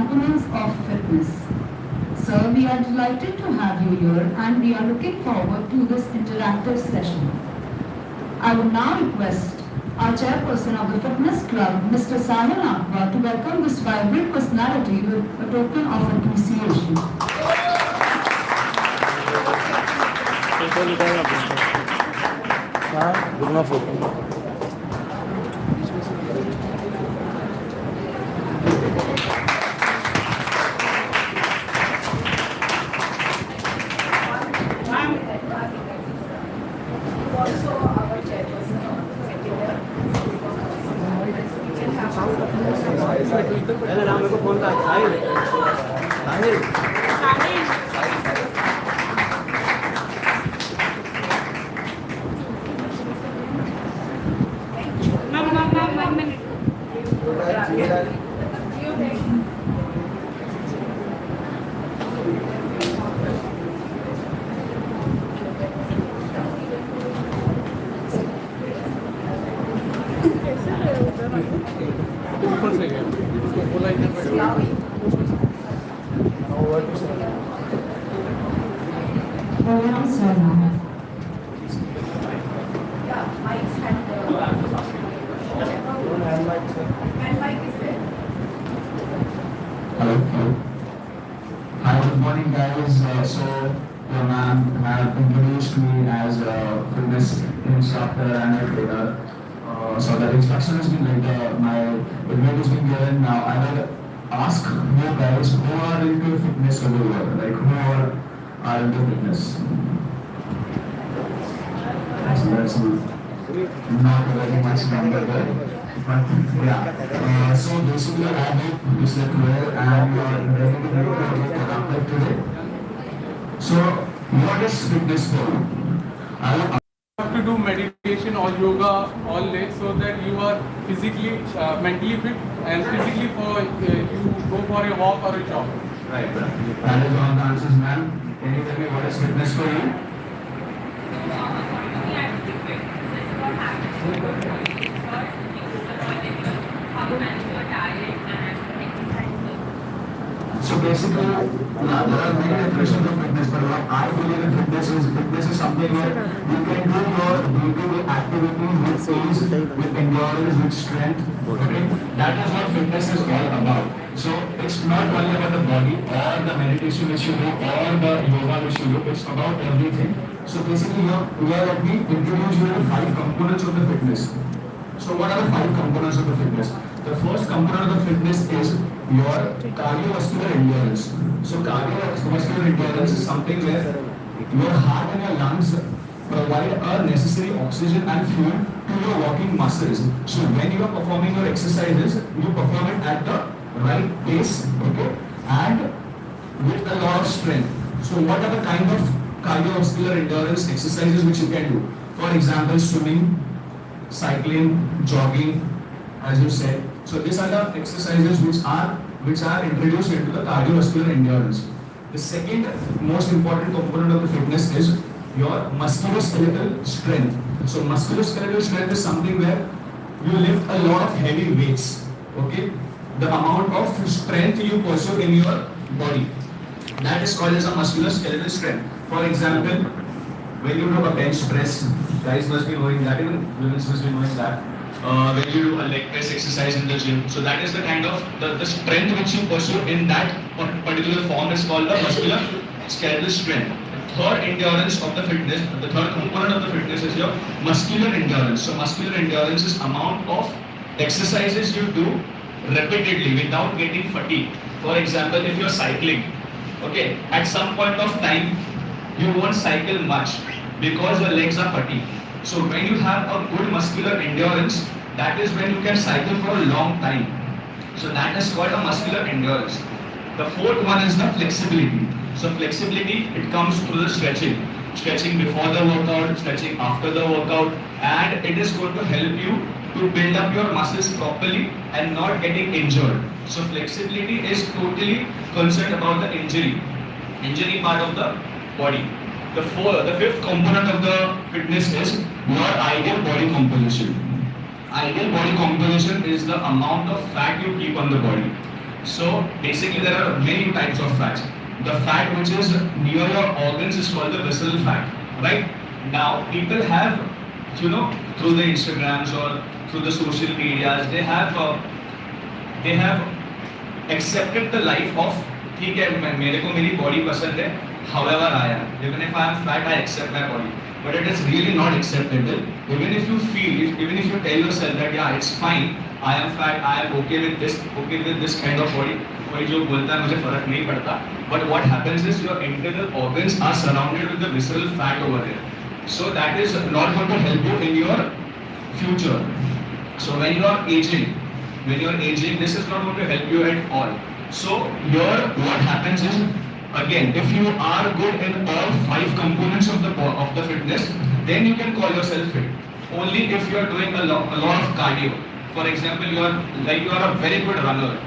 components of fitness. Sir, we are delighted to have you here and we are looking forward to this interactive session. I would now request our chairperson of the fitness club, Mr. Sahil Akbar, to welcome this vibrant personality with a token of appreciation. Hello. Hi, good morning, guys. So, your ma'am have introduced me as a fitness instructor and a trainer. So the instruction has been like my advice has been given. Now I will ask you guys who are into fitness over here, like who are into fitness. So that's not very much number there. But yeah, so basically I hope you slept well and you are ready to be productive today. So what is fitness for? I have to do meditation or yoga all day so that you are physically, mentally fit and physically for you go for a walk or a jog. Right. That is all the answers, ma'am. Can you tell me what is fitness for you? So basically, yeah, there are many definitions of fitness, but what I believe in fitness is something where you can do your day-to-day activities with ease, with endurance, with strength. Okay, that is what fitness is all about. So it's not only about the body or the meditation which you do or the yoga which you do. It's about everything. So basically, here let me introduce you to 5 components of the fitness. So what are the 5 components of the fitness? The first component of the fitness is your cardiovascular endurance. So cardiovascular endurance is something where your heart and your lungs provide a necessary oxygen and fuel to your walking muscles. So when you are performing your exercises, you perform it at the right pace, okay, and with a lot of strength. So what are the kind of cardiovascular endurance exercises which you can do? For example, swimming, cycling, jogging, as you said. So these are the exercises which are introduced into the cardiovascular endurance. The second most important component of the fitness is your musculoskeletal strength. So musculoskeletal strength is something where you lift a lot of heavy weights. Okay, the amount of strength you pursue in your body, that is called as a musculoskeletal strength. For example, when you do a bench press, guys must be knowing that, even women must be knowing that. When you do a leg press exercise in the gym, so that is the kind of the strength which you pursue in that particular form is called the musculoskeletal strength. Third endurance of the fitness, the third component of the fitness is your muscular endurance. So muscular endurance is amount of exercises you do repeatedly without getting fatigued. For example, if you're cycling, okay, at some point of time you won't cycle much because your legs are fatigued. So when you have a good muscular endurance, that is when you can cycle for a long time. So that is called a muscular endurance. The fourth one is the flexibility. So flexibility, it comes through the stretching. Stretching before the workout, stretching after the workout, and it is going to help you to build up your muscles properly and not getting injured. So flexibility is totally concerned about the injury part of the body. The fifth component of the fitness is your ideal body composition. Ideal body composition is the amount of fat you keep on the body. So basically there are many types of fats. The fat which is near your organs is called the visceral fat, right? Now people have, through the Instagrams or through the social medias, they have accepted the life of, ठीक है मेरे को मेरी body पसंद है, however I am. Even if I am fat, I accept my body. But it is really not acceptable. Even if you even if you tell yourself that yeah, it's fine, I am fat, I am okay with this kind of body. कोई जो बोलता है मुझे फर्क नहीं पड़ता. But what happens is your internal organs are surrounded with the visceral fat over there. So that is not going to help you in your future. So when you are aging, this is not going to help you at all. So here what happens is, again, if you are good in all 5 components of the fitness, then you can call yourself fit. Only if you are doing a lot of cardio. For example, you are a very good runner,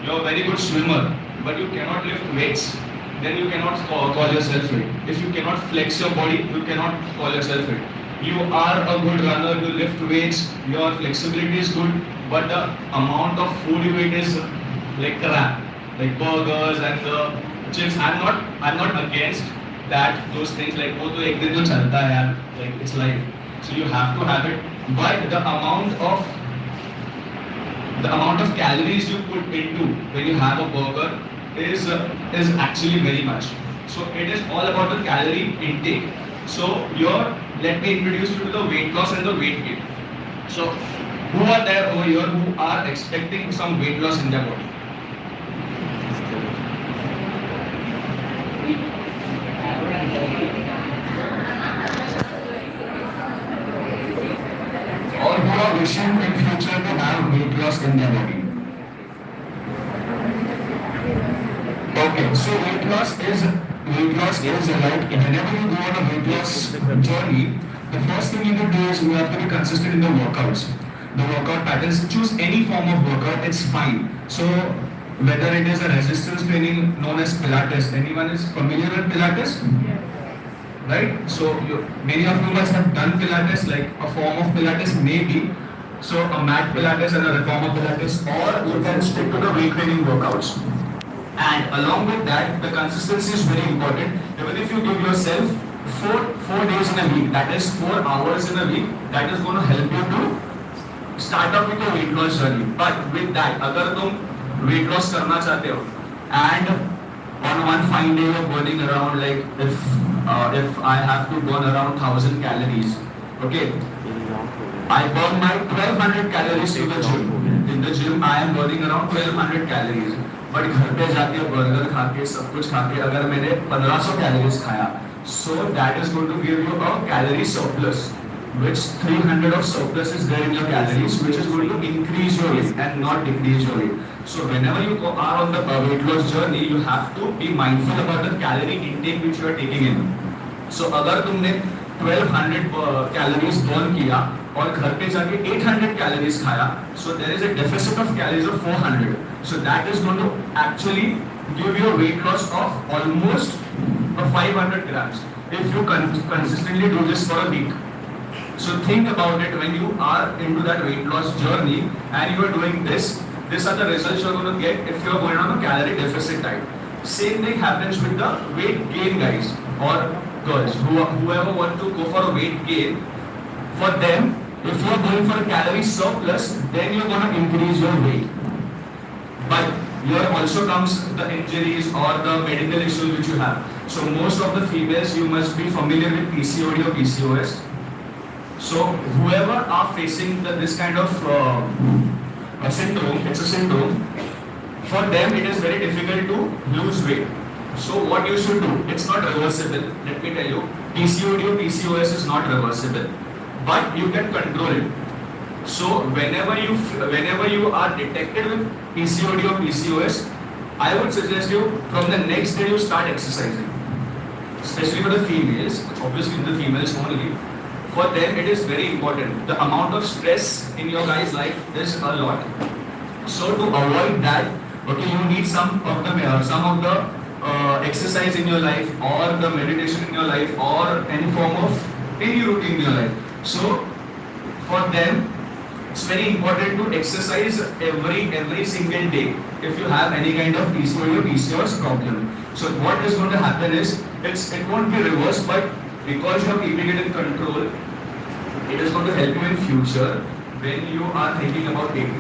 you are a very good swimmer, but you cannot lift weights, then you cannot call yourself fit. If you cannot flex your body, you cannot call yourself fit. You are a good runner, you lift weights, your flexibility is good, but the amount of food you eat is like crap, like burgers and the chips. I'm not against those things, like वो तो एक दिन जो चलता है यार, like it's life. So you have to have it, but the amount of calories you put into when you have a burger is actually very much. So it is all about the calorie intake. So let me introduce you to the weight loss and the weight gain. So who are there over here who are expecting some weight loss in their body? Or who are wishing in future to have weight loss in their body? Okay, so weight loss is like whenever you go on a weight loss journey, the first thing you need to do is you have to be consistent in the workouts. The workout patterns, choose any form of workout, it's fine. So whether it is a resistance training known as Pilates, anyone is familiar with Pilates? Yes. Right? So many of you must have done Pilates, like a form of Pilates maybe. So a mat Pilates and a reformer Pilates, or you can stick to the weight training workouts. And along with that, the consistency is very important. Even if you give yourself 4 days in a week, that is 4 hours in a week, that is going to help you to start up with your weight loss journey. But with that, अगर तुम weight loss करना चाहते हो, and on one fine day you're burning around, like if I have to burn around 1000 calories, okay, I burn my 1200 calories to the gym. In the gym, I am burning around 1200 calories. But घर पे जाके burger खा के सब कुछ खा के अगर मैंने 1500 कैलोरीज खाया, so that is going to give you a calorie surplus, which 300 of surplus is there in your calories, which is going to increase your weight and not decrease your weight. So whenever you are on the weight loss journey, you have to be mindful about the calorie intake which you are taking in. So अगर तुमने 1200 calories burn किया और घर पे जाके 800 calories खाया, so there is a deficit of calories of 400. So that is going to actually give you a weight loss of almost 500 grams if you consistently do this for a week. So think about it when you are into that weight loss journey and you are doing this. These are the results you are going to get if you are going on a calorie deficit diet. Same thing happens with the weight gain guys or girls whoever want to go for a weight gain. For them, if you are going for a calorie surplus, then you are going to increase your weight. But here also comes the injuries or the medical issues which you have. So most of the females, you must be familiar with PCOD or PCOS. So whoever are facing this kind of a syndrome, it's a syndrome, for them it is very difficult to lose weight. So what you should do, it's not reversible, let me tell you, PCOD or PCOS is not reversible, but you can control it. So whenever you are detected with PCOD or PCOS, I would suggest you from the next day you start exercising. Especially for the females, obviously the females only. For them it is very important. The amount of stress in your guy's life is a lot. So to avoid that, okay, you need some of the exercise in your life or the meditation in your life or any form of any routine in your life. So for them, it's very important to exercise every single day if you have any kind of PCOD or PCOS problem. So what is going to happen is it won't be reversed, but because you are keeping it in control, it is going to help you in future when you are thinking about baby.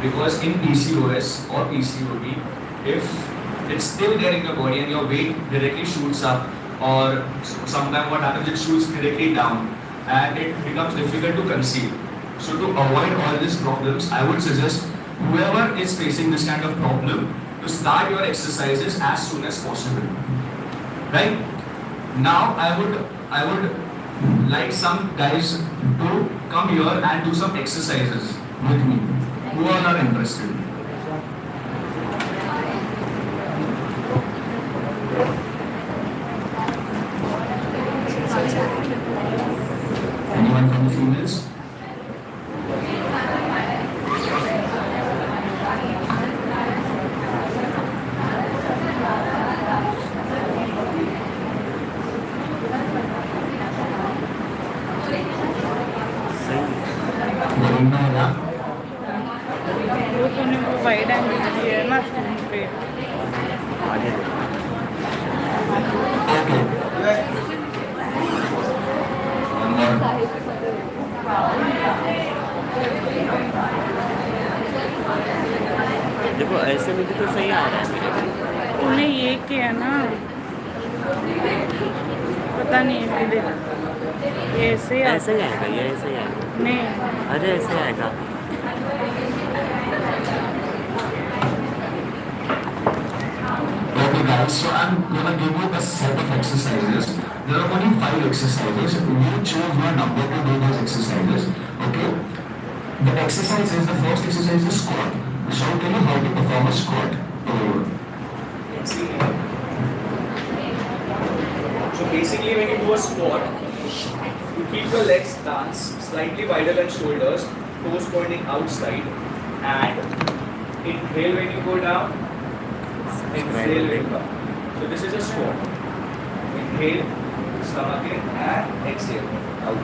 Because in PCOS or PCOD, if it's still there in your body and your weight directly shoots up, or sometimes what happens, it shoots directly down and it becomes difficult to conceive. So to avoid all these problems, I would suggest whoever is facing this kind of problem to start your exercises as soon as possible. Right? Now I would like some guys to come here and do some exercises with me. Who all are interested? Anyone from the females? वो तूने वो wide angle की है ना phone पे देखो ऐसे में भी तो सही आ रहा है मेरे को। तूने ये किया ना पता नहीं है मेरे ये ऐसे ही ऐसे ही आएगा, ये ऐसे ही आएगा। नहीं अरे ऐसे आएगा। Okay guys, so I'm gonna give you a set of exercises. There are only 5 exercises. You choose your number to do those exercises. Okay? The exercise is, the first exercise is squat. So I'll tell you how to perform a squat. So basically when you do a squat, you keep your legs stance slightly wider than shoulders, toes pointing outside, and inhale when you go down, exhale when you come. So this is a squat. Inhale, stomach in, and exhale out.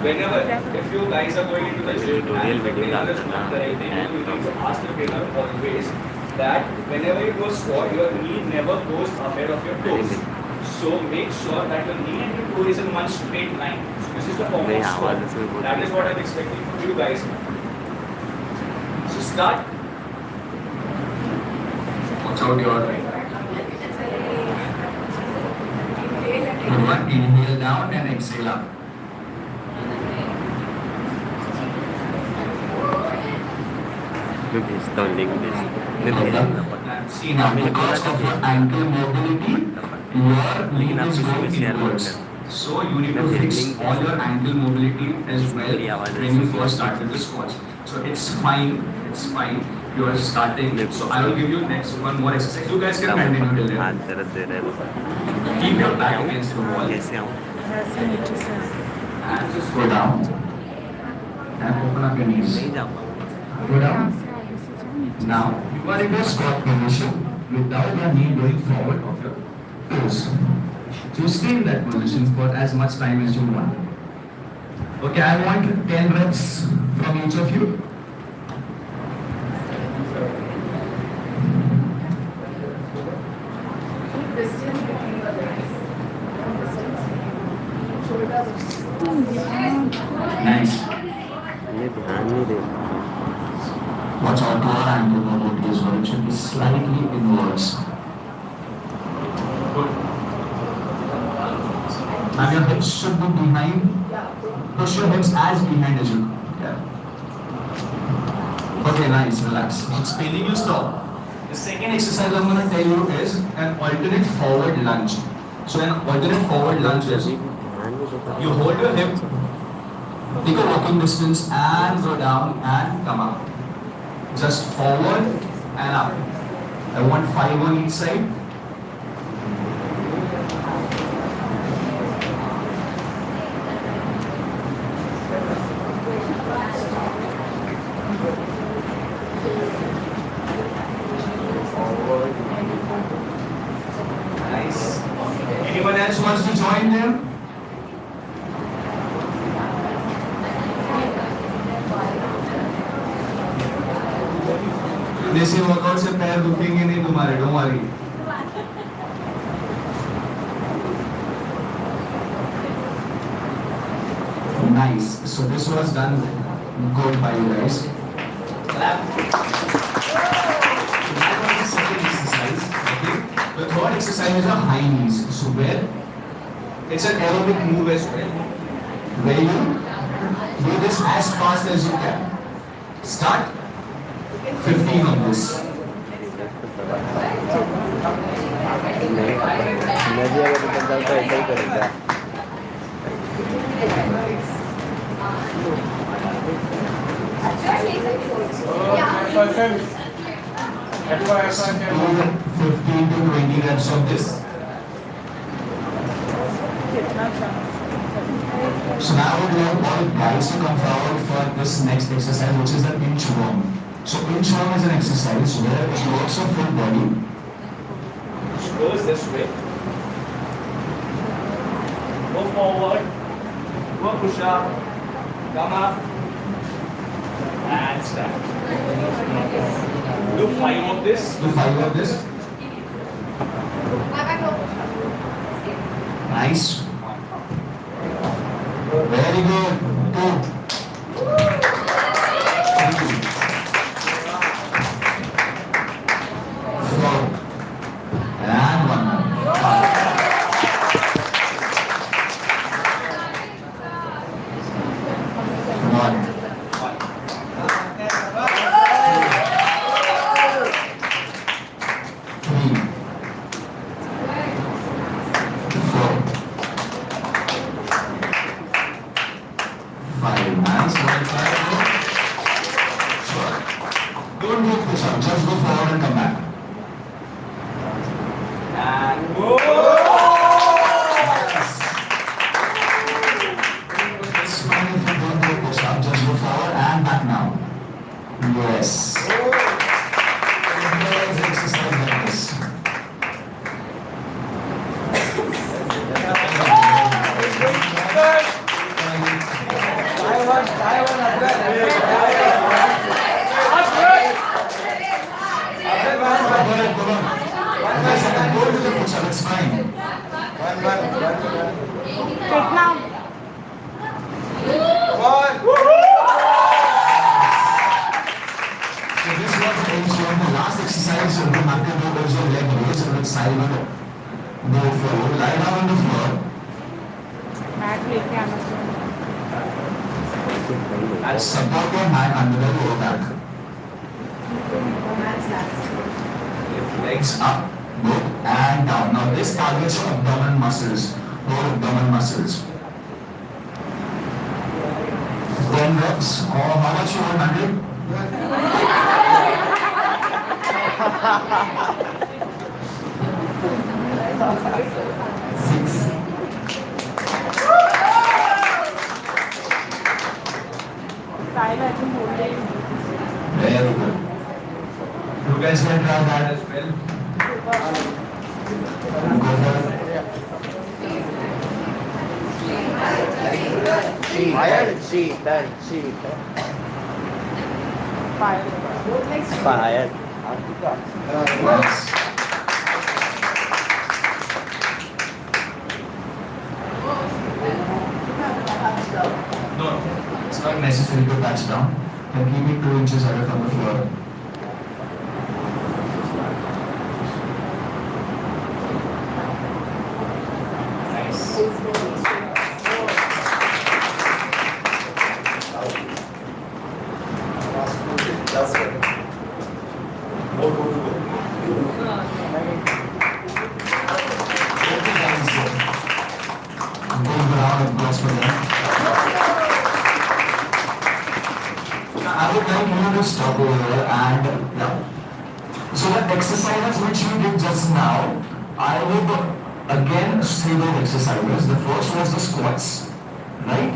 Whenever, if you guys are going into the gym and if the trainer is not correcting you, you need to ask the trainer always that whenever you go squat, your knee never goes ahead of your toes. So make sure that your knee and your toe is in one straight line. So this is the form of squat. That is what I'm expecting from you guys. So start. Watch out your good one. Inhale down and exhale up. Look, he's turning this. See now, because of your ankle mobility, your knee is going inwards. So you need to fix all your ankle mobility as well when you first start with the squats. So it's fine. You are starting. So I will give you next one more exercise. You guys can continue till हाथ there. दर्द दे रहे हैं। Keep your back against the wall कैसे आऊँ? ऐसे नीचे से and just go down and open up your knees. नहीं जा पाऊँ। Go down. से आगे से जाओ नीचे Now you are in a squat position without your knee going forward of your toes. So stay in that position for as much time as you want. Okay, I want 10 reps from each of you. Nice. ये ध्यान नहीं दे रहा। Watch out to our ankle mobility as well. It should be slightly inwards. Good. Now your hips should be behind. Push your hips as behind as you can. Okay, nice. Relax. Explaining you stop. The second exercise I'm going to tell you is an alternate forward lunge. So an alternate forward lunge is ध्यान नहीं देता। you hold your hip, take a walking distance and go down and come up. Just forward and up. I want 5 on each side. Nice. Anyone else wants to join them? देसी workout से पैर दुखेंगे नहीं तुम्हारे, don't worry. Nice. So this was done good by you guys. Clap. So that was the second exercise. Okay. The third exercise is a high knees. So where it's an aerobic move as well. Where you do this as fast as you can. Start 15 of this. मैं भी अगर निकलता हूँ तो ऐसा ही करूँगा. Do 15 to 20 reps of this. So now I would like all guys to come forward for this next exercise, which is the inchworm. So inchworm is an exercise where it works on full body. Goes this way. Go forward. Go push up. Come up. And stand. Do 5 of this. Do 5 of this. Nice. Very good. 2. 3. 4. And 1 more. 5. 1. 3. 4. 5. Nice. Sure. Don't do push-up. Just go forward and come back. And go. It's fine if you don't do push-up. Just go forward and back now. Yes. Exercise like this. It's fine. कितना So this was the inchworm. The last exercise you have to do is your leg raise with side go forward. Lie down on the floor. Mat लेके आना चाहिए. And support your hand under the lower back. Lift legs up, good, and down. Now this targets your abdominal muscles, or abdominal muscles. 10 reps. Or how much you want, 100? Six. Side ऐसे मोड़ दे. Very good. You guys can try that as well. Go for it. Cheater. Fire. Yes. No, it's not necessary to touch down. You can keep it 2 inches away from the floor. Okay, guys. Big round of applause for them. I would like you to stop over here and yeah. So the exercises which we did just now, I would again say those exercises. The first was the squats, right?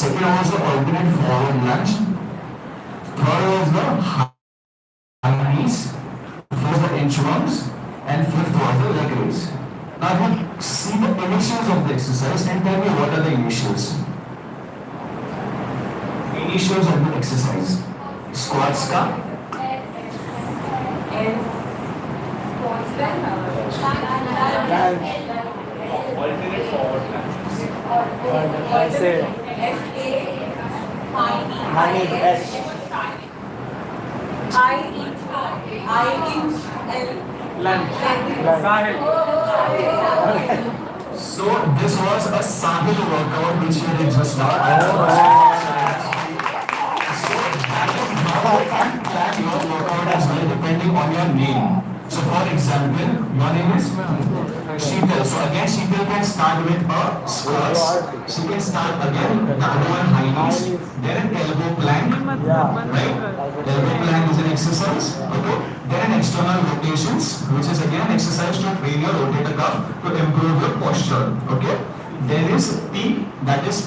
Second was the alternate forward lunge. Third was the high knees. Fourth was the inchworms, and fifth was the leg raise. Now you see the initials of the exercise and tell me what are the initials. Initials of the exercise. Squats ka Alternate forward lunges. ऐसे मानी S lunch. Sahil. So this was a Sahil workout which you did just now. So that is how you can plan your workout as well depending on your name. So for example, your name is Sheetal. So again Sheetal can start with a squats. She can start again the other one high knees, then an elbow plank, right? Elbow plank is an exercise, okay? Then an external rotations, which is again an exercise to train your rotator cuff to improve your posture, okay? There is T, that is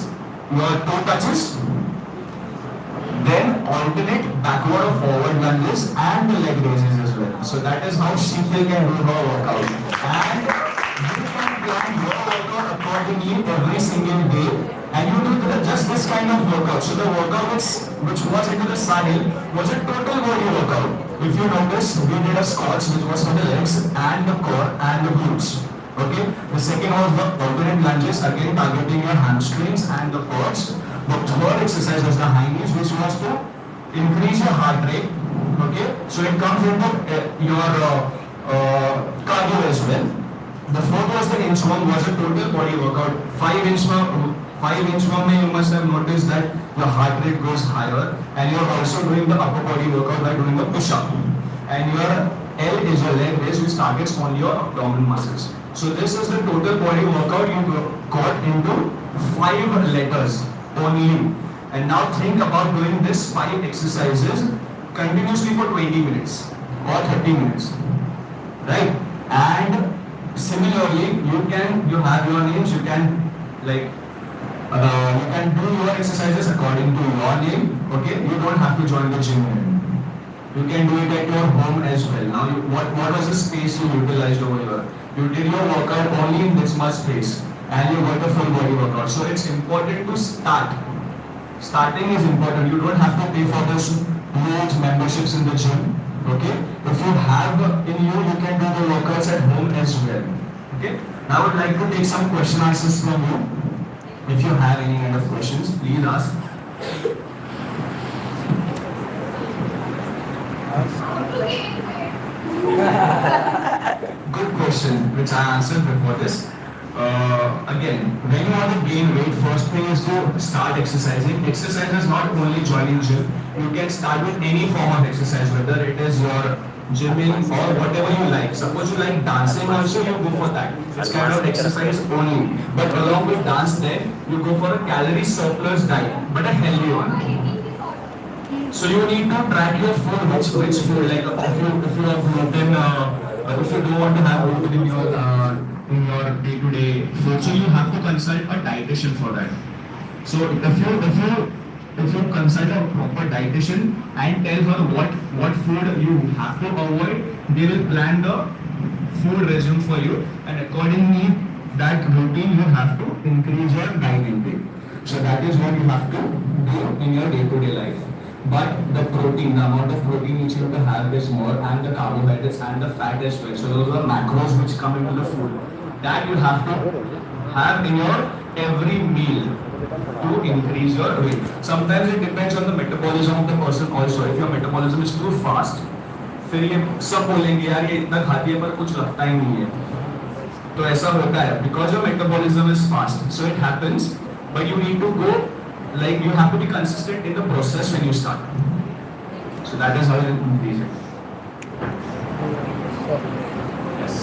your toe touches. Then alternate backward or forward lunges and the leg raises as well. So that is how Sheetal can do her workout. And you can plan your workout accordingly every single day. And you do just this kind of workout. So the workout which was into the Sahil was a total body workout. If you notice, we did a squats which was for the legs and the core and the glutes. Okay. The second was the alternate lunges, again targeting your hamstrings and the quads. The third exercise was the high knees, which was to increase your heart rate. Okay, so it comes into your cardio as well. The fourth was the inchworm, was a total body workout. 5 inchworm, you must have noticed that your heart rate goes higher, and you are also doing the upper body workout by doing the push-up. And your L is your leg raise, which targets only your abdominal muscles. So this is the total body workout you got into 5 letters only. And now think about doing this 5 exercises continuously for 20 minutes or 30 minutes, right? And similarly, you have your names, you can you can do your exercises according to your name, okay? You don't have to join the gym here. You can do it at your home as well. Now, what was the space you utilized over here? You did your workout only in this much space, and you got a full body workout. So it's important to start. Starting is important. You don't have to pay for this huge memberships in the gym. Okay? If you have in you can do the workouts at home as well. Okay? Now I would like to take some question answers from you. If you have any kind of questions, please ask. Good question, which I answered before this. Again, when you want to gain weight, first thing is to start exercising. Exercise is not only joining gym. You can start with any form of exercise, whether it is your gymming or whatever you like. Suppose you like dancing also, you go for that. It's kind of exercise only. But along with dance then, you go for a calorie surplus diet, but a healthy one. So you need to track your food, which food, like if you have gluten, if you don't want to have gluten in your day-to-day food, so you have to consult a dietitian for that. So if you consult a proper dietitian and tell her what food you have to avoid, they will plan the food regimen for you, and accordingly that routine you have to increase your diet intake. So that is what you have to do in your day-to-day life. But the protein, the amount of protein which you have to have is more, and the carbohydrates and the fat as well. So those are macros which come into the food. That you have to have in your every meal to increase your weight. Sometimes it depends on the metabolism of the person also. If your metabolism is too fast, फिर ये सब बोलेंगे यार ये इतना खाती है पर कुछ लगता ही नहीं है. तो ऐसा होता है because your metabolism is fast. So it happens, but you need to go, like you have to be consistent in the process when you start. So that is how you increase it. Yes.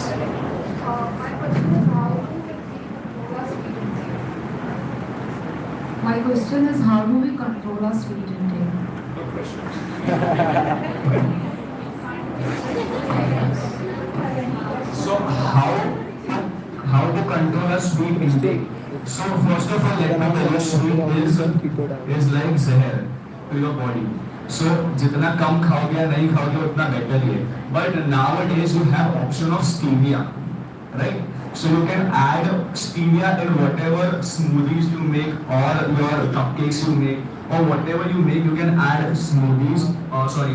My question is how do we control our sweet intake? Good question. So how to control a sweet intake? So first of all, let me tell you, sweet is like zehar to your body. So जितना कम खाओगे या नहीं खाओगे उतना better ही है. But nowadays you have option of stevia, right? So you can add stevia in whatever smoothies you make or your cupcakes you make or whatever you make. You can add smoothies,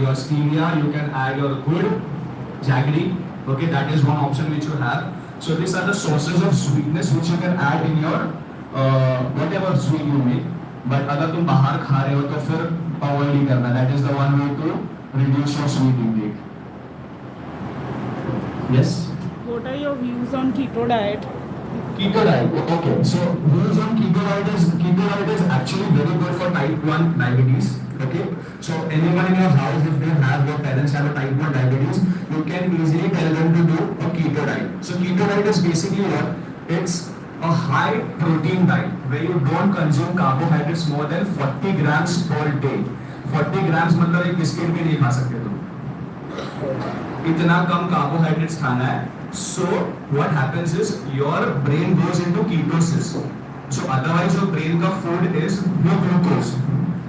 your stevia. You can add your good jaggery Okay, that is one option which you have. So these are the sources of sweetness which you can add in your whatever sweet you make. But अगर तुम बाहर खा रहे हो तो फिर avoid ही करना. That is the one way to reduce your sweet intake. Yes. What are your views on keto diet? Keto diet. Okay. So views on keto diet is actually very good for type 1 diabetes. Okay. So anyone in your house, if your parents have a type 1 diabetes, you can easily tell them to do a keto diet. So keto diet is basically what? It's a high protein diet where you don't consume carbohydrates more than 40 grams per day. 40 grams मतलब एक biscuit भी नहीं खा सकते तुम. इतना कम carbohydrates खाना है. So what happens is your brain goes into ketosis. So otherwise your brain ka food is no glucose,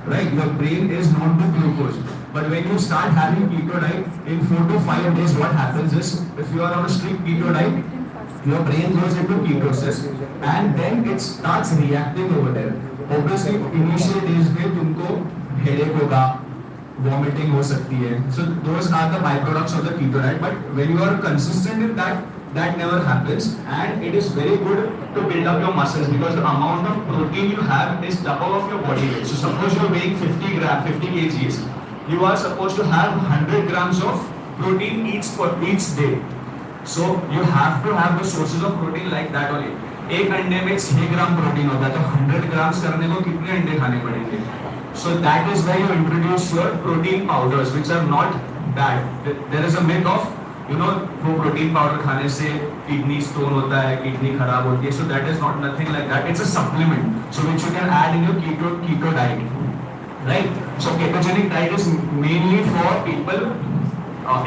right? Your brain is not the glucose. But when you start having keto diet in 4 to 5 days, what happens is if you are on a strict keto diet, your brain goes into ketosis and then it starts reacting over there. Obviously initial days में तुमको headache होगा, vomiting हो सकती है. So those are the byproducts of the keto diet. But when you are consistent in that, that never happens, and it is very good to build up your muscles because the amount of protein you have is double of your body weight. So suppose you are weighing 50 kgs, you are supposed to have 100 grams of protein each day. So you have to have the sources of protein like that only. एक अंडे में 6 gram protein होता है, तो 100 grams करने को कितने अंडे खाने पड़ेंगे? So that is why you introduce your protein powders, which are not bad. There is a myth of, you know, वो protein powder खाने से kidney stone होता है, kidney खराब होती है. So that is not nothing like that. It's a supplement, so which you can add in your keto diet, right? So ketogenic diet is mainly for people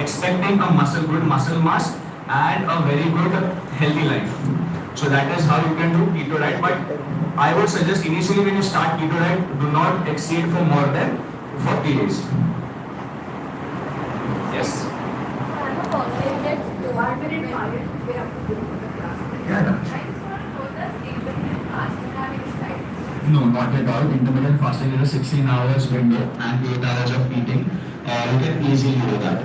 expecting a good muscle mass and a very good healthy life. So that is how you can do keto diet. But I would suggest initially when you start keto diet, do not exceed for more than 40 days. Yes. I'm a person that's 200 target we have to do for the class. Yeah. Right? So does intermittent fasting have any side effects? No, not at all. Intermittent fasting is a 16 hours window and 8 hours of eating. You can easily do that.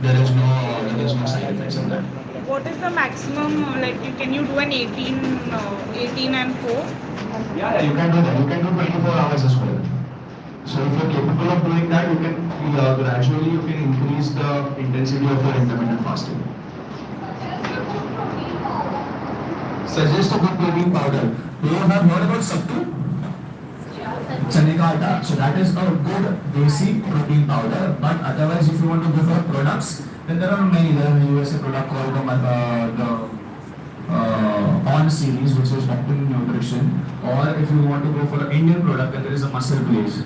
There is no side effects in that. What is the maximum, like can you do an 18 and 4? Yeah, you can do that. You can do 24 hours as well. So if you're capable of doing that, you can gradually increase the intensity of your intermittent fasting. Suggest a good protein powder. You have heard about Sattu? Chane ka atta. So that is a good basic protein powder. But otherwise, if you want to go for products, then there are many. There is a USA product called the On series, which is Optimum Nutrition. Or if you want to go for an Indian product, then there is a Muscle Blaze,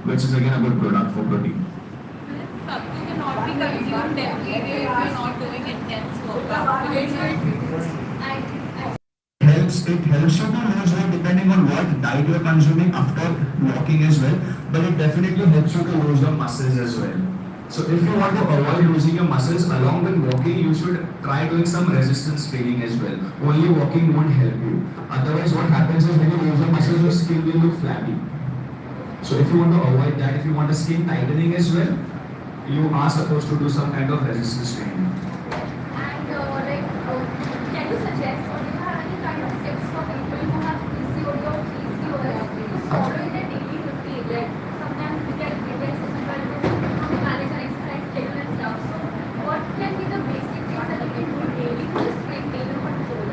which is again a good product for protein. Sattu cannot be consumed every day if you're not doing intense workout. It helps you to lose weight depending on what diet you are consuming after walking as well, but it definitely helps you to lose your muscles as well. So if you want to avoid losing your muscles along with walking, you should try doing some resistance training as well. Only walking won't help you. Otherwise what happens is when you lose your muscles, your skin will look flabby. So if you want to avoid that, if you want a skin tightening as well, you are supposed to do some kind of resistance training. Can you suggest or do you have any kind of tips for people who have PCOD or PCOS to follow in their daily routine? Like sometimes we get periods, sometimes we manage our exercise schedule and stuff. So what can be the basic things that you can do daily to just maintain your control?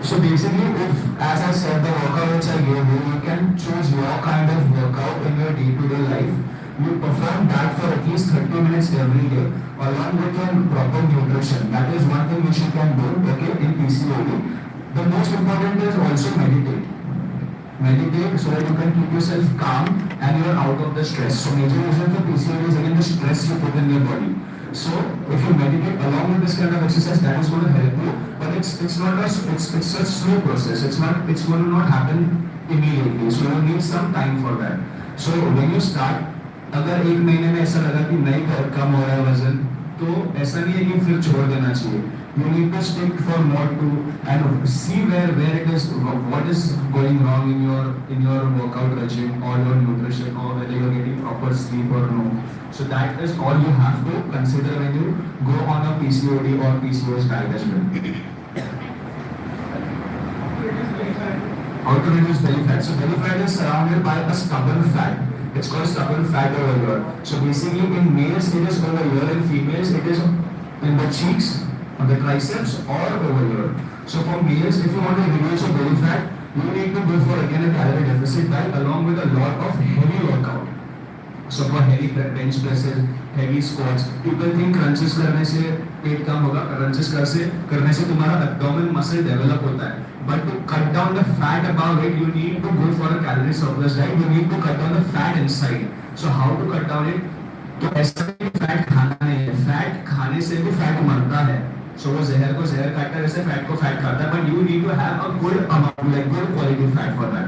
So basically, if, as I said, the workout which I gave you, you can choose your kind of workout in your day-to-day life. You perform that for at least 30 minutes every day, along with your proper nutrition. That is one thing which you can do, okay, in PCOD. The most important is also meditate. Meditate so that you can keep yourself calm and you are out of the stress. So major reason for PCOD is again the stress you put in your body. So if you meditate along with this kind of exercise, that is going to help you. But it's a slow process. It's going to not happen immediately. So you need some time for that. So when you start, अगर एक महीने में ऐसा लगा कि नहीं कम हो रहा है वजन, तो ऐसा नहीं है कि फिर छोड़ देना चाहिए. You need to stick for more to and see where it is, what is going wrong in your workout regime or your nutrition, or whether you're getting proper sleep or no. So that is all you have to consider when you go on a PCOD or PCOS diet as well. How to reduce belly fat? So belly fat is surrounded by a stubborn fat. It's called stubborn fat over here. So basically in males it is over here, in females it is in the cheeks, on the triceps, or over here. So for males, if you want to reduce your belly fat, you need to go for again a calorie deficit diet along with a lot of heavy workout. So for heavy bench presses, heavy squats, people think crunches करने से पेट कम होगा. Crunches करने से तुम्हारा abdomen muscle develop होता है. But to cut down the fat above it, you need to go for a calorie surplus diet. You need to cut down the fat inside. So how to cut down it? तो ऐसा भी fat खाना नहीं है. Fat खाने से भी fat मरता है. So वो जहर को जहर काटता है, वैसे फैट को फैट खाता है. But you need to have a good amount, like good quality fat for that.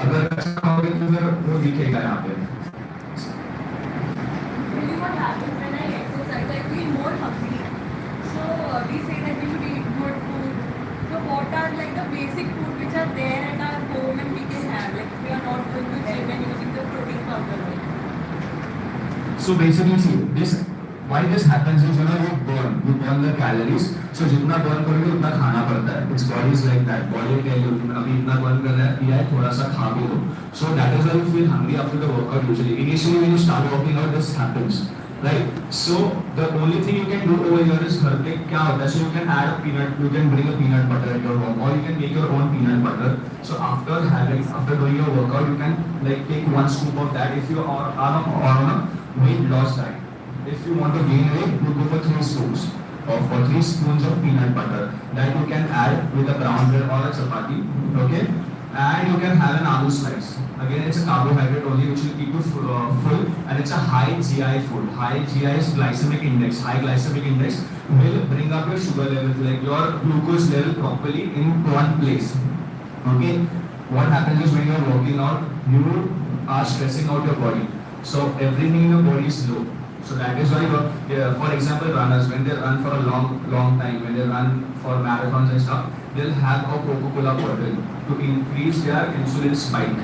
अगर अच्छा खाओगे तो फिर वो दिखेगा यहाँ पे. Really what happens when I exercise, I feel more hungry. So we say that we should eat good food. So what are like the basic food which are there at our home and we can have? Like we are not going to gym and using the protein powder. So basically, see this. Why this happens is you burn the calories. So जितना burn करोगे उतना खाना पड़ता है. Its body is like that. Body will tell you अभी इतना burn कर रहा है, पिया है, थोड़ा सा खा भी लो. So that is why you feel hungry after the workout usually. Initially when you start working out, this happens, right? So the only thing you can do over here is घर पे क्या होता है? So you can add a peanut, you can bring a peanut butter at your home, or you can make your own peanut butter. So after doing your workout, you can like take 1 scoop of that. If you are on a weight loss diet. If you want to gain weight, you go for 3 scoops or 3 spoons of peanut butter that you can add with a brown bread or a chapati, okay? And you can have an aloo slice. Again, it's a carbohydrate only which will keep you full, and it's a high GI food. High GI is glycemic index. High glycemic index will bring up your sugar level, like your glucose level properly in one place, okay? What happens is when you are working out, you are stressing out your body. So everything in your body is low. So that is why, for example, runners, when they run for a long time, when they run for marathons and stuff, they'll have a Coca-Cola bottle to increase their insulin spike.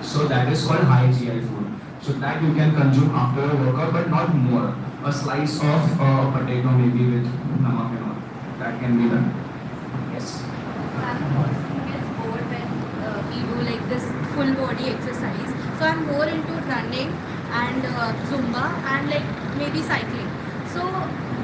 So that is called high GI food. So that you can consume after a workout, but not more. A slice of potato maybe with namak and all. That can be done. Yes. I'm a person who gets bored when we do like this full body exercise. So I'm more into running and Zumba and like maybe cycling. So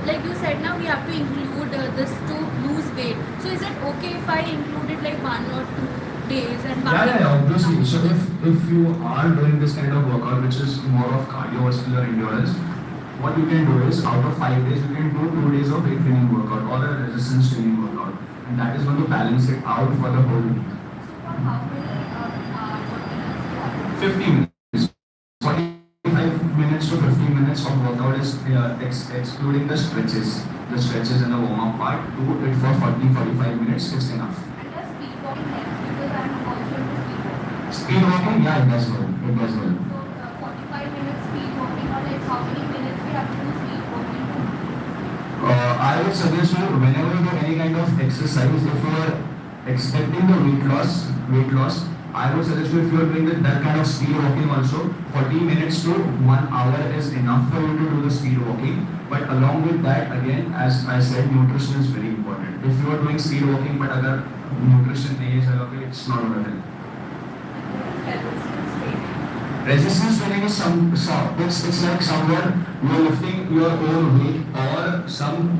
like you said now we have to include this to lose weight. So is it okay if I include it like 1 or 2 days and Yeah, obviously. So if you are doing this kind of workout, which is more of cardiovascular endurance, what you can do is out of 5 days, you can do 2 days of weight training workout or a resistance training workout, and that is going to balance it out for the whole week. So for how many hours? 15 minutes. 45 minutes to 15 minutes of workout is excluding the stretches. The stretches in the warm-up part. Do it for 40-45 minutes. It's enough. And does speed walking helps because I'm also into speed walking. Speed walking, yeah, it does well. It does well. So 45 minutes speed walking or like how many minutes we have to do speed walking? I would suggest you whenever you do any kind of exercise, if you are expecting the weight loss, I would suggest you if you are doing that kind of speed walking also, 40 minutes to 1 hour is enough for you to do the speed walking. But along with that, again, as I said, nutrition is very important. If you are doing speed walking, but agar nutrition nahi hai jagah pe, it's not going to help. Resistance training is it's like somewhere you're lifting your own weight or some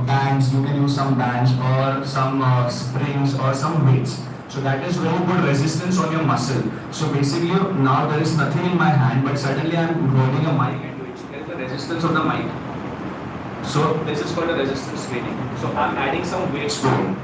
bands. You can use some bands or some springs or some weights. So that is very good resistance on your muscle. So basically now there is nothing in my hand, but suddenly I am holding a mic and doing. There is the resistance of the mic. So this is called a resistance training. So I am adding some weights to it.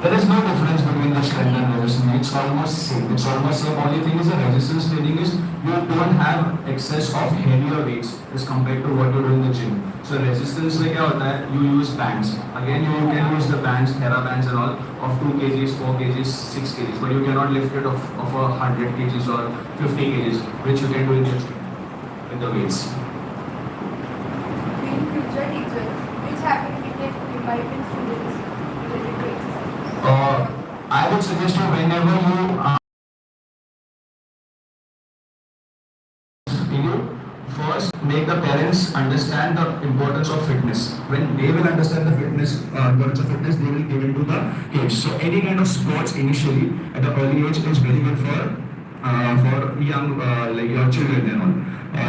There is no difference between the strength and resistance. It's almost same. It's almost same. Only thing is the resistance training is you don't have excess of heavier weights as compared to what you do in the gym. So resistance में क्या होता है? You use bands. Again, you can use the bands, Thera bands and all of 2 kgs, 4 kgs, 6 kgs. But you cannot lift it of 100 kgs or 50 kgs, which you can do in the gym. with the weights. Being future teachers, which habit we can invite in students related to exercise? I would suggest you whenever you first make the parents understand the importance of fitness. When they will understand the importance of fitness, they will give into the kids. So any kind of sports initially at the early age is very good for young like your children and all.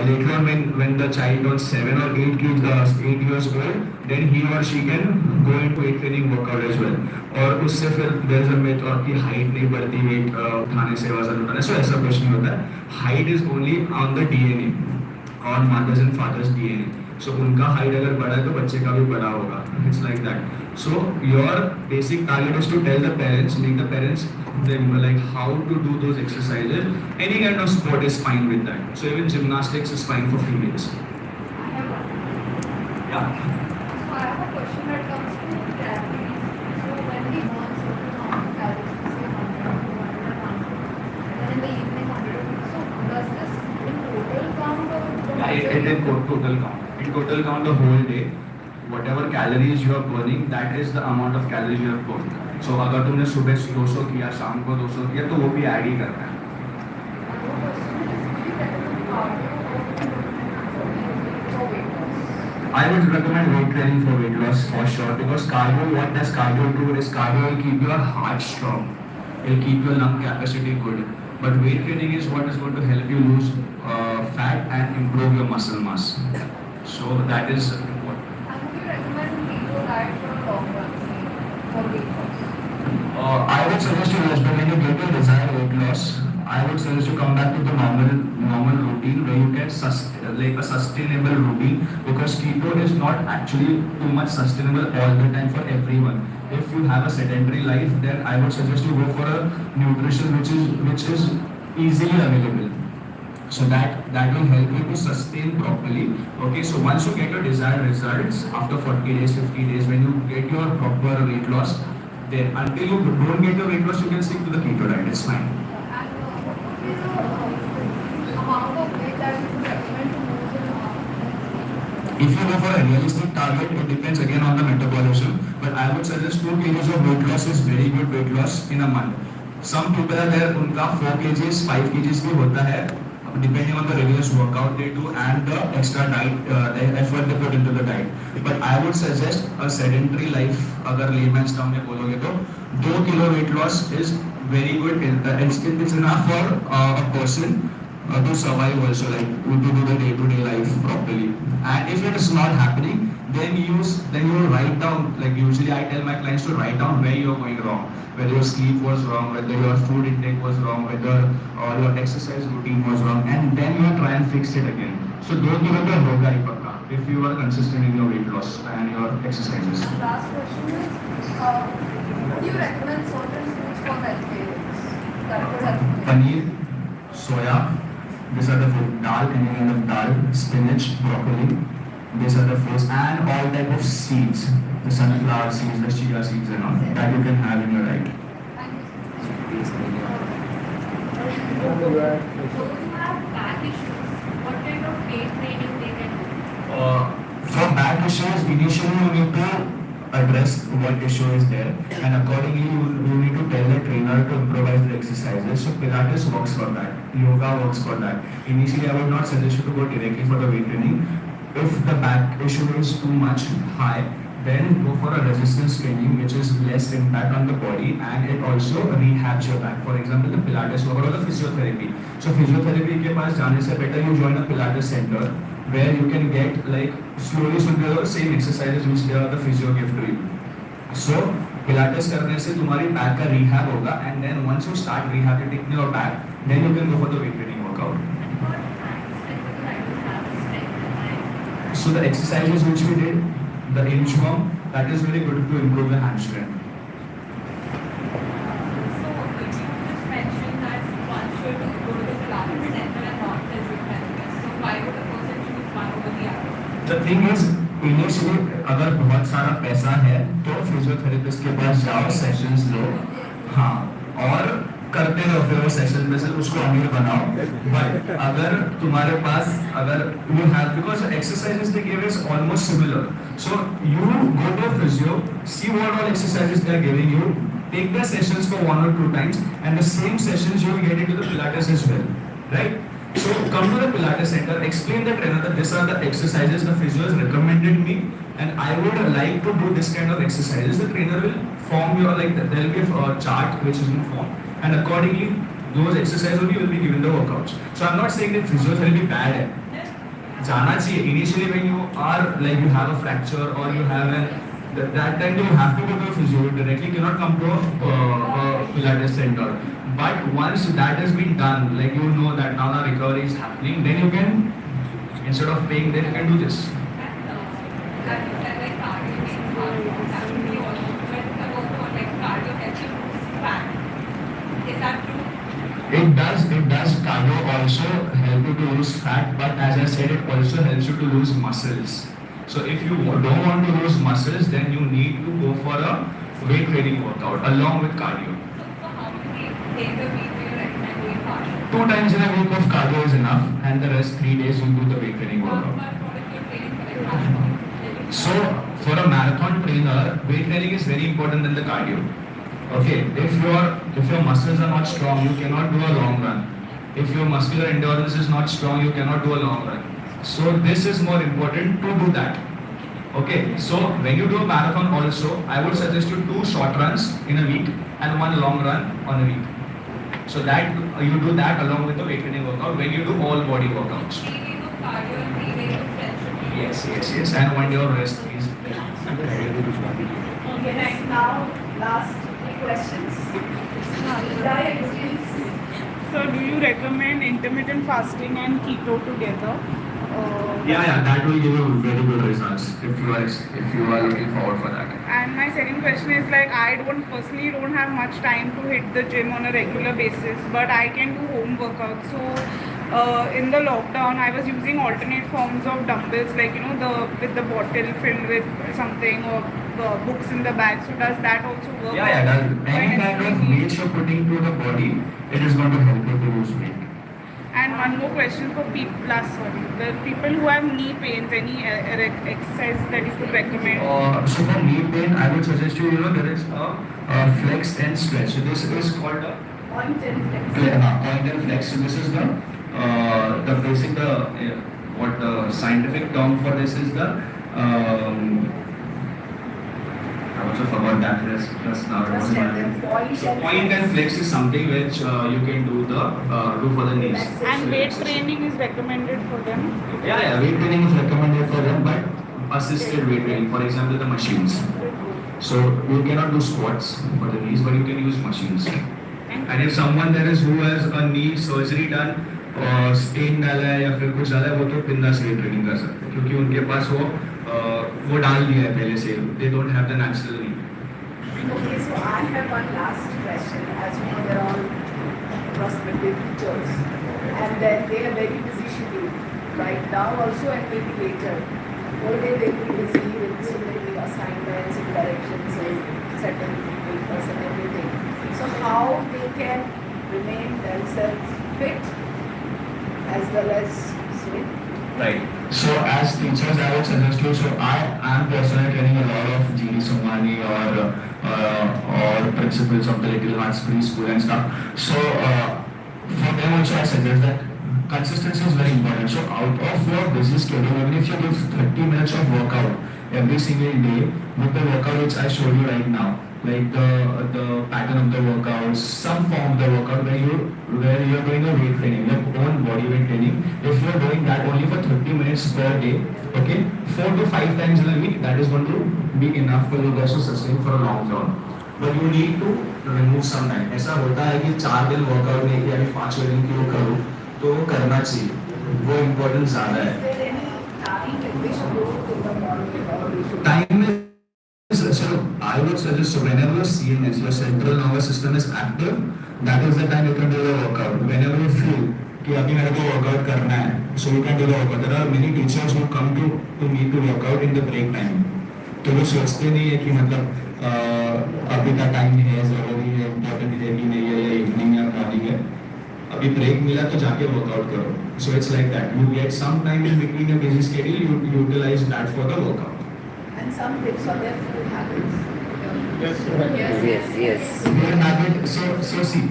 Later on, when the child was 7 or 8 years old, then he or she can go into weight training workout as well. और उससे फिर there is a myth और कि height नहीं बढ़ती weight उठाने से वजन उठाने से, ऐसा कुछ नहीं होता है. Height is only on the DNA, on mothers and fathers DNA. So उनका height अगर बढ़ा है तो बच्चे का भी बढ़ा होगा. It's like that. So your basic target is to tell the parents, make the parents them like how to do those exercises. Any kind of sport is fine with that. So even gymnastics is fine for females. I have one. Yeah. So I have a question that comes to calories. So when we burn certain amount of calories, say 100 to 100, and in the evening 100. So does this in total count or? Yeah, it total count. In total count the whole day. Whatever calories you are burning, that is the amount of calories you have burned. So अगर तुमने सुबह 200 किया, शाम को 200 किया, तो वो भी ऐड ही करना है. I would recommend weight training for weight loss for sure, because cardio, what does cardio do is cardio will keep your heart strong, it will keep your lung capacity good. But weight training is what is going to help you lose fat and improve your muscle mass. So that is what. And would you recommend keto diet for long run, for weight loss? I would suggest you when you get your desired weight loss, I would suggest you come back to the normal routine where you can like a sustainable routine, because keto is not actually too much sustainable all the time for everyone. If you have a sedentary life, then I would suggest you go for a nutrition which is easily available. So that will help you to sustain properly. Okay, so once you get your desired results after 40 days, 50 days, when you get your proper weight loss, then until you don't get your weight loss, you can stick to the keto diet. It's fine. And what would be the amount of weight that you would recommend to lose in a month? If you go for a realistic target, it depends again on the metabolism. But I would suggest 2 kgs of weight loss is very good weight loss in a month. Some people are there, उनका 4 kgs, 5 kgs भी होता है, depending on the rigorous workout they do and the extra diet effort they put into the diet. But I would suggest a sedentary life. अगर layman's term में बोलोगे तो 2 kilo weight loss is very good. It's enough for a person to survive also, like to do the day-to-day life properly. And if it is not happening, then you write down, like usually I tell my clients to write down where you are going wrong, whether your sleep was wrong, whether your food intake was wrong, whether your exercise routine was wrong, and then you try and fix it again. So don't give up your yoga ipaka if you are consistent in your weight loss and your exercises. Last question is, would you recommend certain foods for vegetarians that would help? Paneer, soya, these are the food. Dal, any kind of dal, spinach, broccoli, these are the foods, and all type of seeds, the sunflower seeds, the chia seeds and all, that you can have in your diet. Thank you. Those who have back issues, what kind of weight training they can do? For back issues, initially you need to address what issue is there, and accordingly you need to tell the trainer to improvise the exercises. So Pilates works for that, yoga works for that. Initially I would not suggest you to go directly for the weight training. If the back issue is too much high, then go for a resistance training which is less impact on the body, and it also rehabs your back. For example, the Pilates work or the physiotherapy. So physiotherapy के पास जाने से better you join a Pilates center where you can get like slowly the same exercises which the physio give to you. So Pilates करने से तुम्हारी back का rehab होगा, and then once you start rehabilitating your back, then you can go for the weight training workout. So the exercises which we did, the inchworm, that is very good to improve the hand strength. So, you just mentioned that one should go to the Pilates center and not physiotherapist. So, why would a person choose one over the other? The thing is, initially अगर बहुत सारा पैसा है तो physiotherapist के पास जाओ, sessions लो, हाँ, और करते रहो फिर वो सेशन में से उसको अमीर बनाओ. But अगर तुम्हारे पास अगर you have, because exercises they give is almost similar. So you go to a physio, see what all exercises they are giving you, take the sessions for 1 or 2 times, and the same sessions you will get into the Pilates as well, right? So come to the Pilates center, explain the trainer that these are the exercises the physio has recommended me, and I would like to do this kind of exercises. The trainer will form your, like there will be a chart which is in form, and accordingly those exercises only will be given the workouts. So I'm not saying that physiotherapy bad है. जाना चाहिए. Initially when you are like you have a fracture or you have an that time you have to go to a physio. You directly cannot come to a Pilates center. But once that has been done, like you know that now the recovery is happening, then you can, instead of paying, then you can do this. It does cardio also help you to lose fat, but as I said, it also helps you to lose muscles. So if you don't want to lose muscles, then you need to go for a weight training workout along with cardio. 2 times in a week of cardio is enough, and the rest 3 days you do the weight training workout. So for a marathon trainer, weight training is very important than the cardio. Okay, if your muscles are not strong, you cannot do a long run. If your muscular endurance is not strong, you cannot do a long run. So this is more important to do that. Okay, so when you do a marathon also, I would suggest you 2 short runs in a week and 1 long run on a week. So that you do that along with the weight training workout when you do all body workouts. Yes, and 1 day of rest is. Okay, next now last 3 questions. So do you recommend intermittent fasting and keto together? Yeah, that will give you very good results if you are looking forward for that. And my second question is like I personally don't have much time to hit the gym on a regular basis, but I can do home workouts. So in the lockdown, I was using alternate forms of dumbbells, like with the bottle filled with something or the books in the bag. So does that also work? Yeah, that any kind of weight you're putting to the body, it is going to help you to lose weight. And one more question for the people who have knee pains, any exercise that you could recommend? So for knee pain, I would suggest you, there is a flex and stretch. So this is called a Point and flex. point and flex. So this is the basic, what the scientific term for this is the, I also forgot that, just now it was my. So point and flex is something which you can do for the knees. And weight training is recommended for them? Yeah, weight training is recommended for them, but assisted weight training, for example, the machines. So you cannot do squats for the knees, but you can use machines. And if someone there is who has a knee surgery done, stent डाला है या फिर कुछ डाला है, वो तो बिंदास वेट ट्रेनिंग कर सकते हैं क्योंकि उनके पास वो डाल दिया है पहले से. They don't have the natural knee. Okay, so I have one last question. As you know, they're all prospective teachers, and then they are very busy schedule. Right now, also, and maybe later, whole day they will be busy with so many assignments and directions and certain papers and everything. So how they can remain themselves fit as well as swim? Right. So as teachers, I would suggest you. So I am personally training a lot of GD Somani or principals of the Little Hearts Preschool and stuff. So for them also, I suggest that consistency is very important. So out of your busy schedule, even if you give 30 minutes of workout every single day with the workout which I showed you right now, like the pattern of the workouts, some form of the workout where you're doing a weight training, your own body weight training. If you're doing that only for 30 minutes per day, okay, 4 to 5 times in a week, that is going to be enough for you guys to sustain for a long term. But you need to remove some time. ऐसा होता है कि 4 दिन workout नहीं किया, अभी 5 दिन क्यों करूँ, तो करना चाहिए, वो इम्पोर्टेंट ज़्यादा है. Is there any time in which you go to the morning or we should? Time is, so I would suggest, so whenever your CNS, your central nervous system is active, that is the time you can do the workout. Whenever you feel कि अभी मेरे को workout करना है, so you can do the workout. There are many teachers who come to me to workout in the break time. तो वो सोचते नहीं है कि मतलब अभी का टाइम है, ज़रूरी है, इम्पोर्टेंट है कि नहीं है, या इवनिंग या मॉर्निंग है, अभी ब्रेक मिला तो जाके वर्कआउट करो. So it's like that. You get some time in between your busy schedule, you utilize that for the workout. And some tips on their food habits. Yes. Food habit. So see,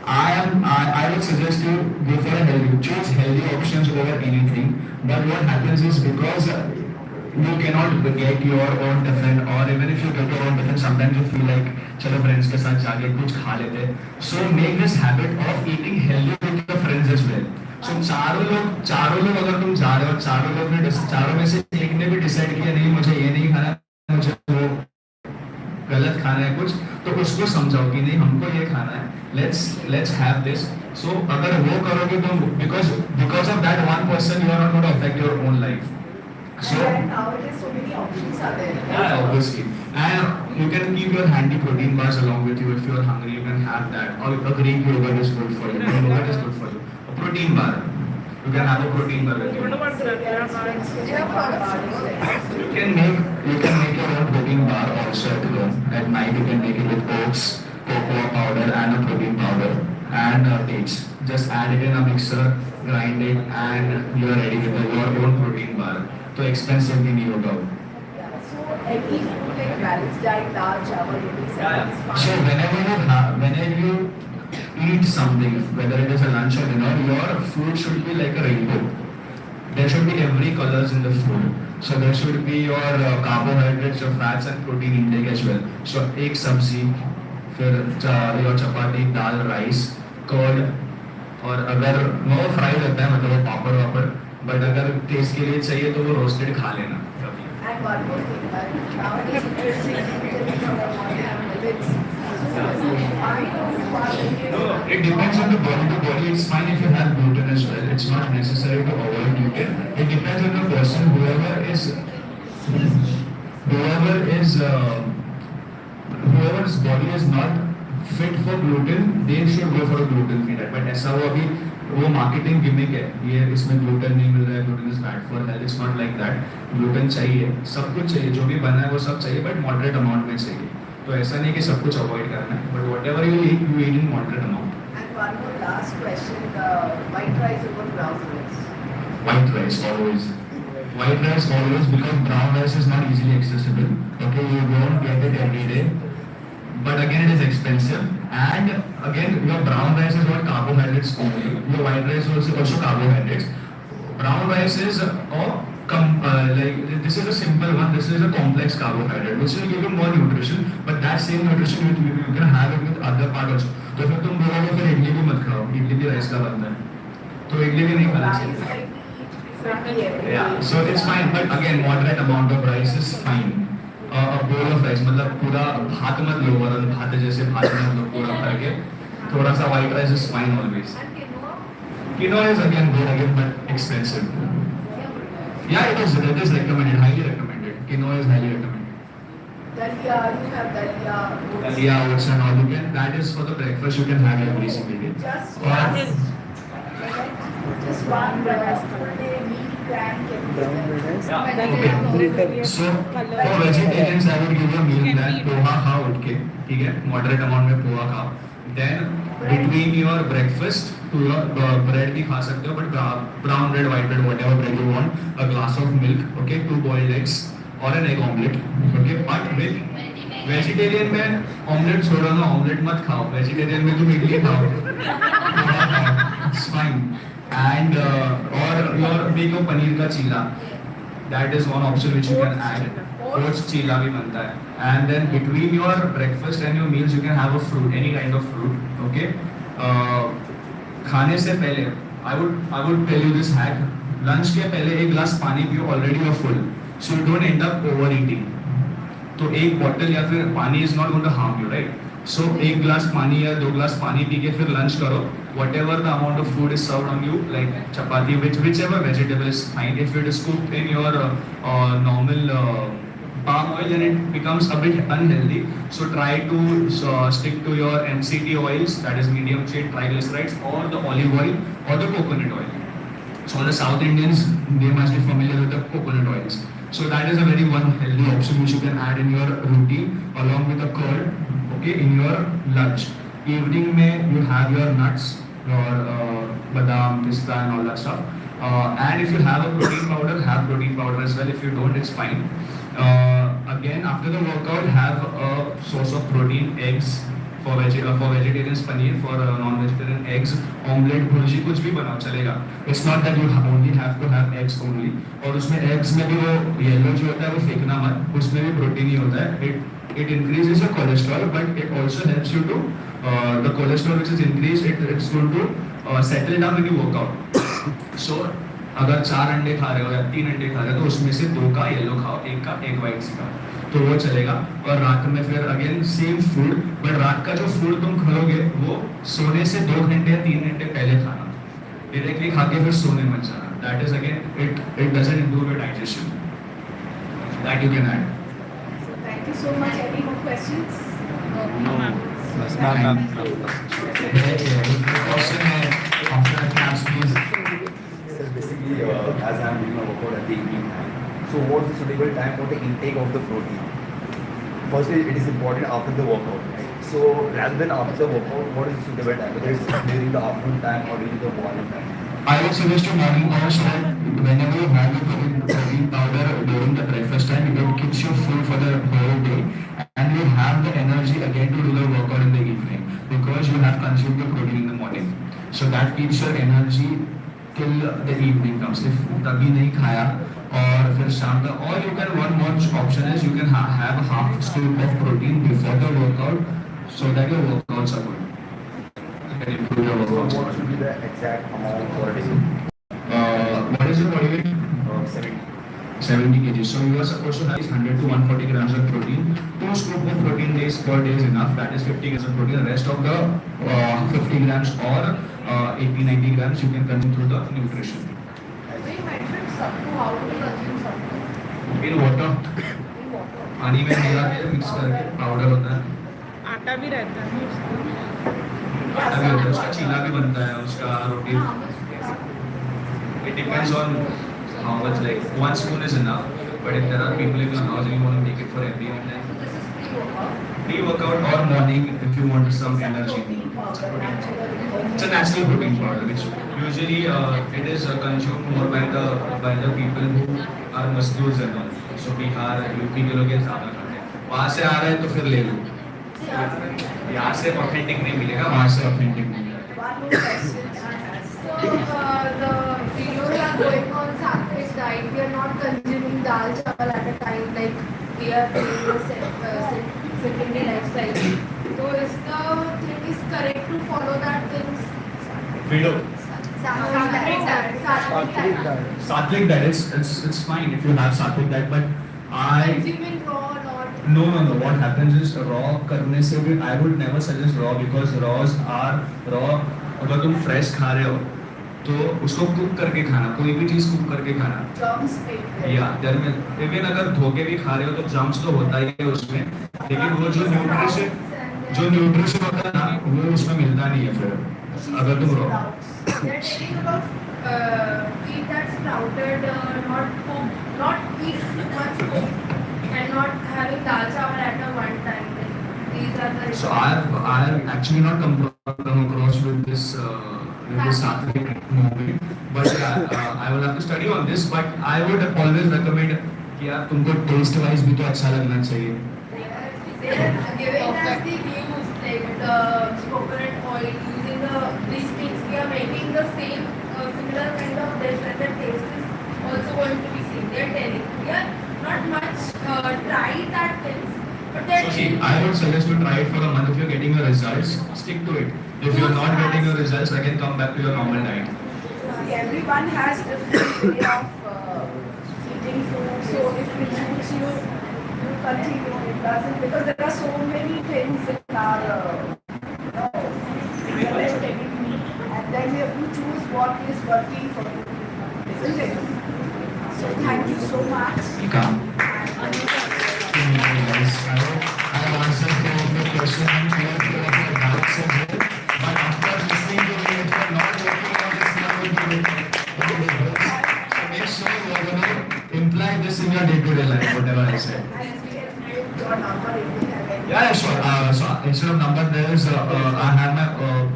I would suggest you go for a healthy, choose healthy options over anything. But what happens is because you cannot get your own tiffin, or even if you get your own tiffin, sometimes you feel like चलो friends के साथ जाके कुछ खा लेते हैं. So make this habit of eating healthy with your friends as well. So चारों लोग अगर तुम जा रहे हो, चारों में से एक ने भी डिसाइड किया नहीं मुझे ये नहीं खाना, मुझे वो गलत खाना है कुछ, तो उसको समझाओ कि नहीं हमको ये खाना है, let's have this. So अगर वो करोगे तो because of that one person you are not going to affect your own life. So And nowadays so many options are there. yeah, obviously, and you can keep your handy protein bars along with you if you are hungry. You can have that, or a Greek yogurt is good for you. Yogurt is good for you. A protein bar, you can have a protein bar with you. You can make your own protein bar also at home. At night you can make it with oats, cocoa powder and a protein powder and dates. Just add it in a mixer, grind it, and you are ready with your own protein bar. तो expensive भी नहीं होगा. Yeah, so any food like balanced diet, dal, chawal, roti, sabzi is fine. So whenever you eat something, whether it is a lunch or dinner, your food should be like a rainbow. There should be every colors in the food. So there should be your carbohydrates, your fats and protein intake as well. So एक सब्जी, फिर your chapati, dal, rice, curd, और अगर वो fry रहता है मतलब वो पापड़ वापड़, बट अगर टेस्ट के लिए चाहिए तो वो रोस्टेड खा लेना. And one more thing, nowadays interesting It depends on the body to body. It's fine if you have gluten as well. It's not necessary to avoid gluten. It depends on the person. Whoever's body is not fit for gluten, they should go for a gluten-free diet. But ऐसा वो अभी वो marketing gimmick है, ये इसमें gluten नहीं मिल रहा है, gluten is bad for health. It's not like that. Gluten चाहिए, सब कुछ चाहिए, जो भी बना है वो सब चाहिए, बट मॉडरेट अमाउंट में चाहिए. तो ऐसा नहीं कि सब कुछ अवॉइड करना है, but what ever you eat in moderate amount. And one more last question, white rice over brown rice? White rice always. White rice always, because brown rice is not easily accessible. Okay, you don't get it every day. But again, it is expensive. And again, your brown rice is what carbohydrates only. Your white rice is also carbohydrates. Brown rice is like this is a simple one. This is a complex carbohydrate, which will give you more nutrition. But that same nutrition you can have it with other part also. तो फिर तुम बोलोगे फिर इडली भी मत खाओ, इडली भी rice का बनता है, तो इडली भी नहीं खाना चाहिए. Yeah, so it's fine. But again, moderate amount of rice is fine. A bowl of rice, मतलब पूरा भात मत लो, वरन भात जैसे भात मत लो पूरा भर के, थोड़ा सा white rice is fine always. And quinoa? Quinoa is again good again, but expensive. Yeah, it is recommended, highly recommended. Quinoa is highly recommended. Dalia, you have dalia. Dalia, oats and all you can. That is for the breakfast. You can have every single day. Just Or- one full day meal plan can be done. Okay. So for vegetarians, I would give you a meal plan. Poha खाओ उठ के, ठीक है? Moderate amount में पोहा खाओ. Then between your breakfast to your bread भी खा सकते हो, but brown bread, white bread, whatever bread you want. A glass of milk, okay? 2 boiled eggs or an egg omelette, okay? But with vegetarian में omelette छोड़ो ना, omelette मत खाओ. Vegetarian में तुम इडली खाओ, इट्स फाइन. एंड और योर मेक योर पनीर का cheela, that is one option which you can add. Oats cheela भी बनता है. And then between your breakfast and your meals you can have a fruit, any kind of fruit, okay? खाने से पहले I would tell you this hack. Lunch के पहले एक glass पानी पियो, already you are full, so you don't end up over eating. तो एक बॉटल या फिर पानी is not going to harm you, right? So एक ग्लास पानी या 2 ग्लास पानी पी के फिर लंच करो. whatever the amount of food is served on you, like chapati, whichever vegetable is fine. If it is cooked in your normal palm oil, then it becomes a bit unhealthy. So try to stick to your MCT oils, that is medium chain triglycerides, or the olive oil or the coconut oil. So the South Indians, they must be familiar with the coconut oils. So that is a very one healthy option which you can add in your routine along with the curd, okay, in your lunch. evening में you have your nuts, your badam, pista and all that stuff. And if you have a protein powder, have protein powder as well. If you don't, it's fine. Again, after the workout, have a source of protein, eggs. For vegetarians, paneer. For non-vegetarian, eggs, omelette, bhurji कुछ भी बनाओ चलेगा. It's not that you only have to have eggs only. और उसमें eggs में भी वो yellow जो होता है वो फेंकना मत. उसमें भी protein ही होता है. It increases your cholesterol, but it also helps you to the cholesterol which is increased. It's going to settle down when you work out. So अगर 4 अंडे खा रहे हो या 3 अंडे खा रहे हो तो उसमें से 2 का येलो खाओ, 1 का एग वाइट सी खाओ, तो वो चलेगा. और रात में फिर अगेन सेम फूड, बट रात का जो फूड तुम खाओगे वो सोने से 2 घंटे या 3 घंटे पहले खाना. डायरेक्टली खा के फिर सोने मत जाना. That is again it doesn't improve your digestion. That you can add. Thank you so much. Any more questions? Question है after class please. So basically, as I am doing a workout at the evening time, so what is the suitable time for the intake of the protein? Firstly, it is important after the workout, right? So rather than after the workout, what is the suitable time? Whether it's during the afternoon time or during the morning time? I would suggest you morning hours so that whenever you have the protein powder during the breakfast time, it keeps you full for the whole day, and you have the energy again to do the workout in the evening because you have consumed the protein in the morning. So that keeps your energy till the evening comes. If तभी नहीं खाया और फिर शाम का, or you can one more option is you can have a half scoop of protein before the workout so that your workouts are good. You can improve your So workouts. what should be the exact amount for a day? What is your body weight? 70. 70 kg. So you are supposed to have 100 to 140 grams of protein. 2 scoop of protein days per day is enough. That is 50 grams of protein. The rest of the 50 grams or 80-90 grams you can consume through the nutrition. So you mentioned sattu. How do you consume sattu? In water, In water. पानी में मिला के mix करके powder होता है. आटा भी रहता है उसका. आटा भी होता है, उसका चीला भी बनता है, उसका रोटी. How much? It depends on how much. Like 1 spoon is enough. But if there are people in your house and you want to make it for everyone, then So this is pre-workout. pre-workout or morning if you want some energy. Protein powder, natural. It's a natural protein powder which usually it is consumed more by the people who are Mazdoors and all. So Bihar, UP के लोग ये ज़्यादा खाते हैं. वहाँ से आ रहा है तो फिर ले लो. यहाँ से ऑथेंटिक नहीं मिलेगा, वहाँ से ऑथेंटिक मिलेगा. One more question. So the videos are going on sattvic diet. We are not consuming dal chawal at a time like we are doing the secondary lifestyle. So is the thing is correct to follow that things? Fido. Sattvic diet. Sattvic diet, it's fine if you have sattvic diet, but Consuming raw or not. No. What happens is raw करने से भी I would never suggest raw because raws are raw. अगर तुम fresh खा रहे हो तो उसको कुक करके खाना, कोई भी चीज कुक करके खाना. Germs make them. या देर में इवन अगर धोके भी खा रहे हो तो जम्स तो होता ही है उसमें, लेकिन वो जो न्यूट्रिशन होता है ना वो उसमें मिलता नहीं है फिर अगर तुम raw. They are telling about eat that sprouted, not cooked, not eat much cooked, and not having dal chawal at a one time. These are the. So I have actually not come across with this sattvic movement, but I will have to study on this. But I would always recommend कि यार तुमको taste wise भी तो अच्छा लगना चाहिए. They are giving us the news like the coconut oil using these things. We are making the same similar kind of dish and the taste is also going to be same. They are telling we are not much tried that things, but they are So see, telling. I would suggest you try it for a month. If you're getting your results, stick to it. If you're not getting your results, again come back to your normal diet. See, everyone has different way of eating food. So if it suits you, you continue. It doesn't because there are so many things in our diet, and then you have to choose what is working for you, isn't it? So thank you so much. Welcome. Guys, I hope I have answered all the questions and cleared your doubts as well. But after listening to me, if you're not working on this, now will do it. So make sure you're going to imply this in your day-to-day life, whatever I said. And we have your number if you have any Yeah, sure. So instead of number, there is I have my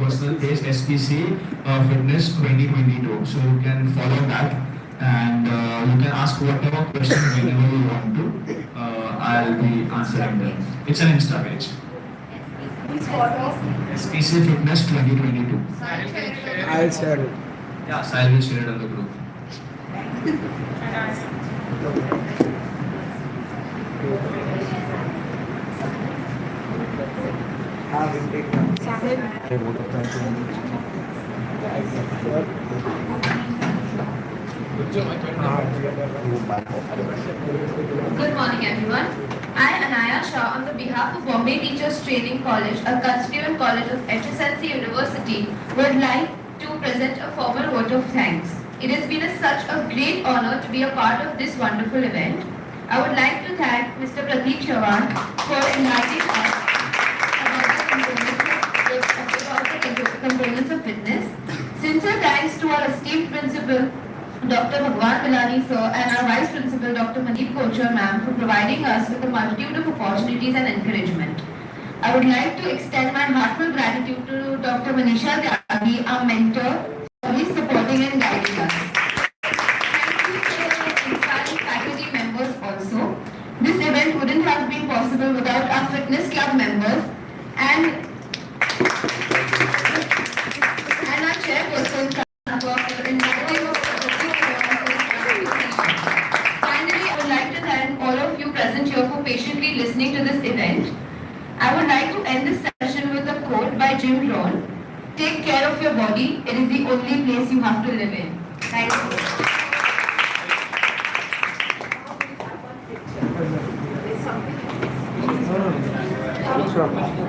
personal page SPC Fitness 2022. So you can follow that, and you can ask whatever question whenever you want to. I'll be answering them. It's an Insta page. Please follow. SPC Fitness 2022. I'll share it. Yeah, so I will share it on the group. Have intake now. Good morning, everyone. I, Anaya Shah, on the behalf of Bombay Teachers Training College, a constituent college of HSNC University, would like to present a formal vote of thanks. It has been such a great honor to be a part of this wonderful event. I would like to thank Mr. Prateek Chavan for enlightening us about the components of fitness. Sincere thanks to our esteemed principal, Dr. Bhagwan Bilani sir, and our Vice Principal, Dr. Mandeep Kochar ma'am, for providing us with a multitude of opportunities and encouragement. I would like to extend my heartfelt gratitude to Dr. Manisha Tyagi, our mentor, for always supporting and guiding us. Thank you to the inspiring faculty members also. This event wouldn't have been possible without our fitness club members and our chairperson, for inviting us. Finally, I would like to thank all of you present here for patiently listening to this event. I would like to end this session with a quote by Jim Rohn. Take care of your body. It is the only place you have to live in. Thank you. There's something.